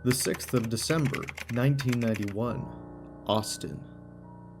The 6th of December, 1991, Austin.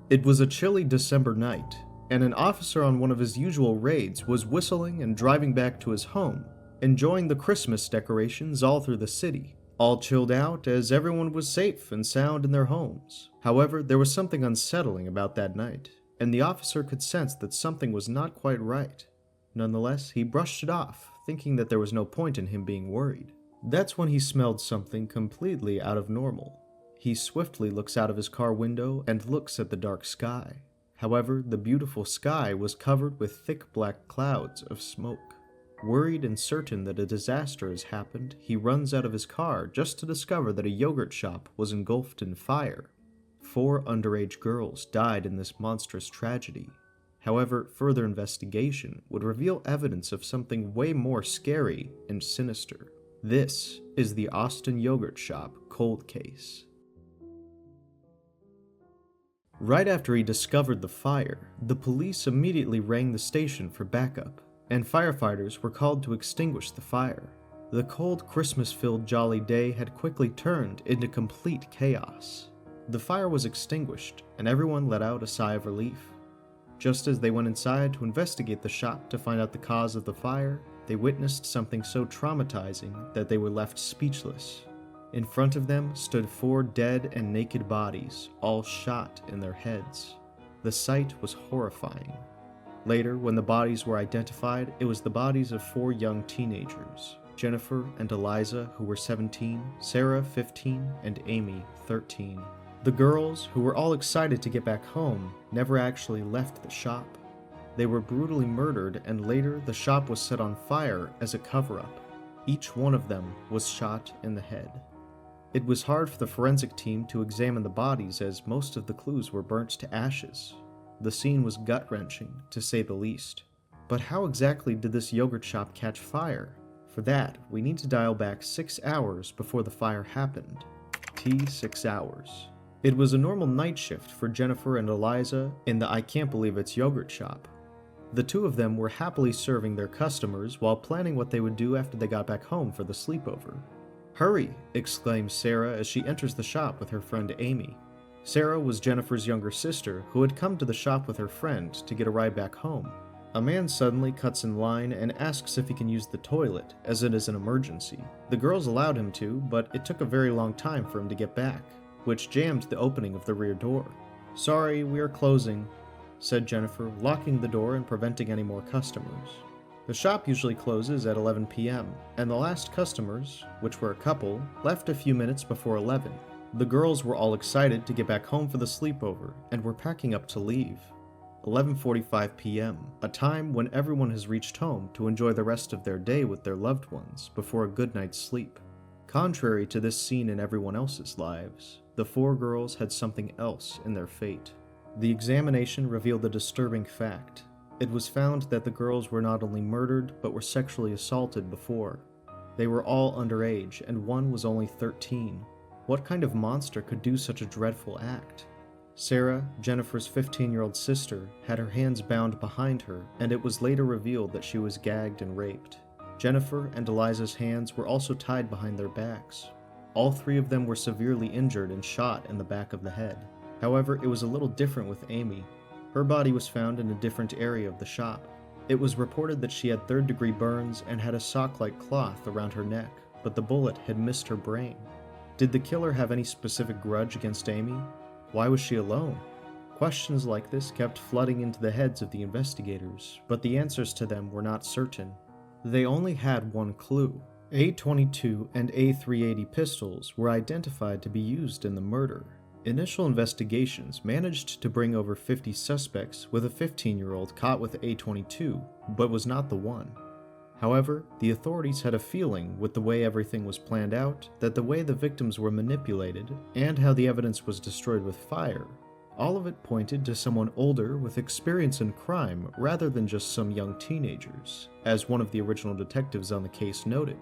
It was a chilly December night, and an officer on one of his usual raids was whistling and driving back to his home, enjoying the Christmas decorations all through the city, all chilled out as everyone was safe and sound in their homes. However, there was something unsettling about that night, and the officer could sense that something was not quite right. Nonetheless, he brushed it off, thinking that there was no point in him being worried. That's when he smelled something completely out of normal. He swiftly looks out of his car window and looks at the dark sky. However, the beautiful sky was covered with thick black clouds of smoke. Worried and certain that a disaster has happened, he runs out of his car just to discover that a yogurt shop was engulfed in fire. 4 underage girls died in this monstrous tragedy. However, further investigation would reveal evidence of something way more scary and sinister. This is the Austin Yogurt Shop cold case. Right after he discovered the fire, the police immediately rang the station for backup, and firefighters were called to extinguish the fire. The cold, Christmas-filled jolly day had quickly turned into complete chaos. The fire was extinguished, and everyone let out a sigh of relief. Just as they went inside to investigate the shop to find out the cause of the fire, they witnessed something so traumatizing that they were left speechless. In front of them stood 4 dead and naked bodies, all shot in their heads. The sight was horrifying. Later, when the bodies were identified, it was the bodies of 4 young teenagers, Jennifer and Eliza, who were 17, Sarah, 15, and Amy, 13. The girls, who were all excited to get back home, never actually left the shop. They were brutally murdered, and later the shop was set on fire as a cover-up. Each one of them was shot in the head. It was hard for the forensic team to examine the bodies as most of the clues were burnt to ashes. The scene was gut-wrenching, to say the least. But how exactly did this yogurt shop catch fire? For that, we need to dial back 6 hours before the fire happened. 6 hours. It was a normal night shift for Jennifer and Eliza in the I Can't Believe It's yogurt shop. The 2 of them were happily serving their customers while planning what they would do after they got back home for the sleepover. "Hurry!" exclaims Sarah as she enters the shop with her friend Amy. Sarah was Jennifer's younger sister who had come to the shop with her friend to get a ride back home. A man suddenly cuts in line and asks if he can use the toilet, as it is an emergency. The girls allowed him to, but it took a very long time for him to get back, which jammed the opening of the rear door. "Sorry, we are closing," said Jennifer, locking the door and preventing any more customers. The shop usually closes at 11 p.m., and the last customers, which were a couple, left a few minutes before 11. The girls were all excited to get back home for the sleepover, and were packing up to leave. 11:45 p.m., a time when everyone has reached home to enjoy the rest of their day with their loved ones before a good night's sleep. Contrary to this scene in everyone else's lives, the 4 girls had something else in their fate. The examination revealed a disturbing fact. It was found that the girls were not only murdered, but were sexually assaulted before. They were all underage, and one was only 13. What kind of monster could do such a dreadful act? Sarah, Jennifer's 15-year-old sister, had her hands bound behind her, and it was later revealed that she was gagged and raped. Jennifer and Eliza's hands were also tied behind their backs. All 3 of them were severely injured and shot in the back of the head. However, it was a little different with Amy. Her body was found in a different area of the shop. It was reported that she had 3rd-degree burns and had a sock-like cloth around her neck, but the bullet had missed her brain. Did the killer have any specific grudge against Amy? Why was she alone? Questions like this kept flooding into the heads of the investigators, but the answers to them were not certain. They only had one clue. A22 and A380 pistols were identified to be used in the murder. Initial investigations managed to bring over 50 suspects, with a 15-year-old caught with A22, but was not the one. However, the authorities had a feeling, with the way everything was planned out, that the way the victims were manipulated, and how the evidence was destroyed with fire, all of it pointed to someone older with experience in crime rather than just some young teenagers, as one of the original detectives on the case noted.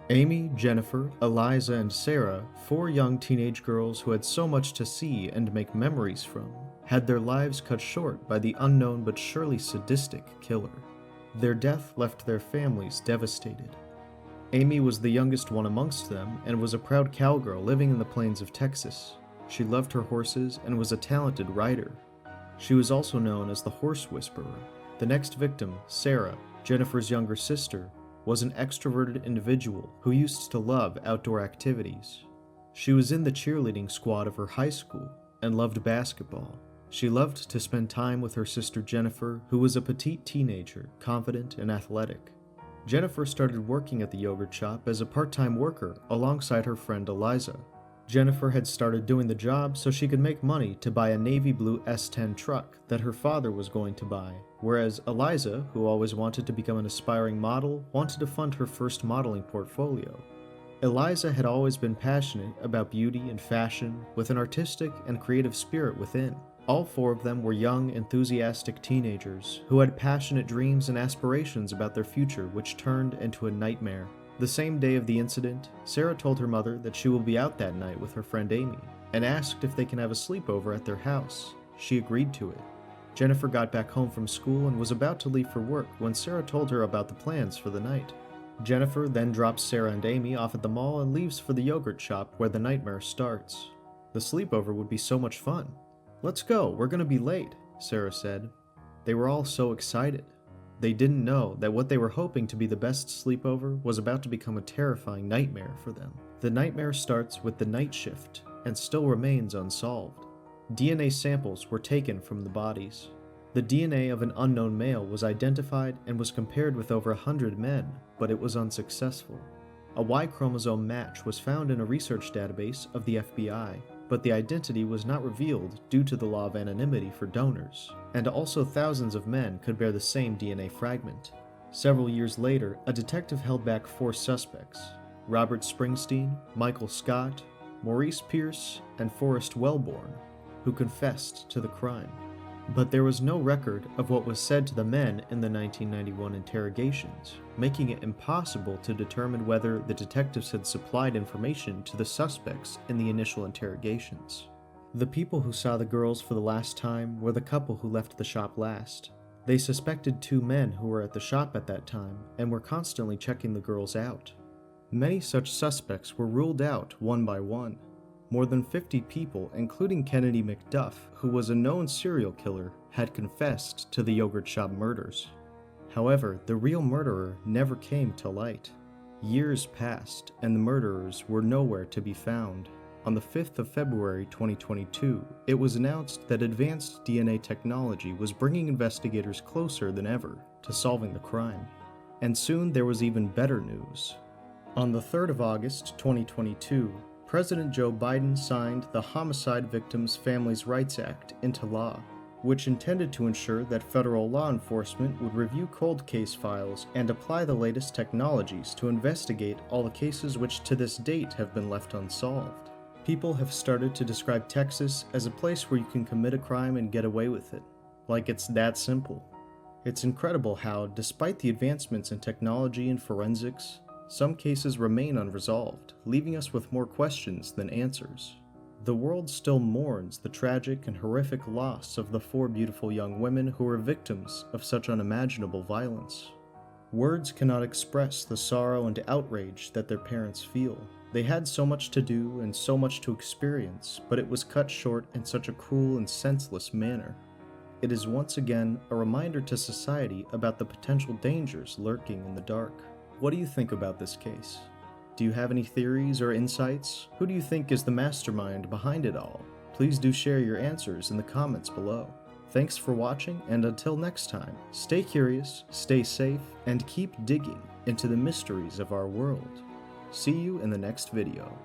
Amy, Jennifer, Eliza, and Sarah, 4 young teenage girls who had so much to see and make memories from, had their lives cut short by the unknown but surely sadistic killer. Their death left their families devastated. Amy was the youngest one amongst them and was a proud cowgirl living in the plains of Texas. She loved her horses and was a talented rider. She was also known as the Horse Whisperer. The next victim, Sarah, Jennifer's younger sister, was an extroverted individual who used to love outdoor activities. She was in the cheerleading squad of her high school and loved basketball. She loved to spend time with her sister Jennifer, who was a petite teenager, confident and athletic. Jennifer started working at the yogurt shop as a part-time worker alongside her friend Eliza. Jennifer had started doing the job so she could make money to buy a navy blue S10 truck that her father was going to buy, whereas Eliza, who always wanted to become an aspiring model, wanted to fund her first modeling portfolio. Eliza had always been passionate about beauty and fashion, with an artistic and creative spirit within. All four of them were young, enthusiastic teenagers who had passionate dreams and aspirations about their future, which turned into a nightmare. The same day of the incident, Sarah told her mother that she will be out that night with her friend Amy, and asked if they can have a sleepover at their house. She agreed to it. Jennifer got back home from school and was about to leave for work when Sarah told her about the plans for the night. Jennifer then drops Sarah and Amy off at the mall and leaves for the yogurt shop where the nightmare starts. The sleepover would be so much fun. "Let's go, we're gonna be late," Sarah said. They were all so excited. They didn't know that what they were hoping to be the best sleepover was about to become a terrifying nightmare for them. The nightmare starts with the night shift and still remains unsolved. DNA samples were taken from the bodies. The DNA of an unknown male was identified and was compared with over 100 men, but it was unsuccessful. A Y chromosome match was found in a research database of the FBI, but the identity was not revealed due to the law of anonymity for donors, and also thousands of men could bear the same DNA fragment. Several years later, a detective held back 4 suspects: Robert Springsteen, Michael Scott, Maurice Pierce, and Forrest Wellborn, who confessed to the crime. But there was no record of what was said to the men in the 1991 interrogations, making it impossible to determine whether the detectives had supplied information to the suspects in the initial interrogations. The people who saw the girls for the last time were the couple who left the shop last. They suspected 2 men who were at the shop at that time and were constantly checking the girls out. Many such suspects were ruled out one by one. More than 50 people, including Kennedy McDuff, who was a known serial killer, had confessed to the yogurt shop murders. However, the real murderer never came to light. Years passed, and the murderers were nowhere to be found. On the 5th of February 2022, it was announced that advanced DNA technology was bringing investigators closer than ever to solving the crime. And soon there was even better news. On the 3rd of August 2022, President Joe Biden signed the Homicide Victims' Families' Rights Act into law, which intended to ensure that federal law enforcement would review cold case files and apply the latest technologies to investigate all the cases which to this date have been left unsolved. People have started to describe Texas as a place where you can commit a crime and get away with it, like it's that simple. It's incredible how, despite the advancements in technology and forensics, some cases remain unresolved, leaving us with more questions than answers. The world still mourns the tragic and horrific loss of the 4 beautiful young women who were victims of such unimaginable violence. Words cannot express the sorrow and outrage that their parents feel. They had so much to do and so much to experience, but it was cut short in such a cruel and senseless manner. It is once again a reminder to society about the potential dangers lurking in the dark. What do you think about this case? Do you have any theories or insights? Who do you think is the mastermind behind it all? Please do share your answers in the comments below. Thanks for watching, and until next time, stay curious, stay safe, and keep digging into the mysteries of our world. See you in the next video.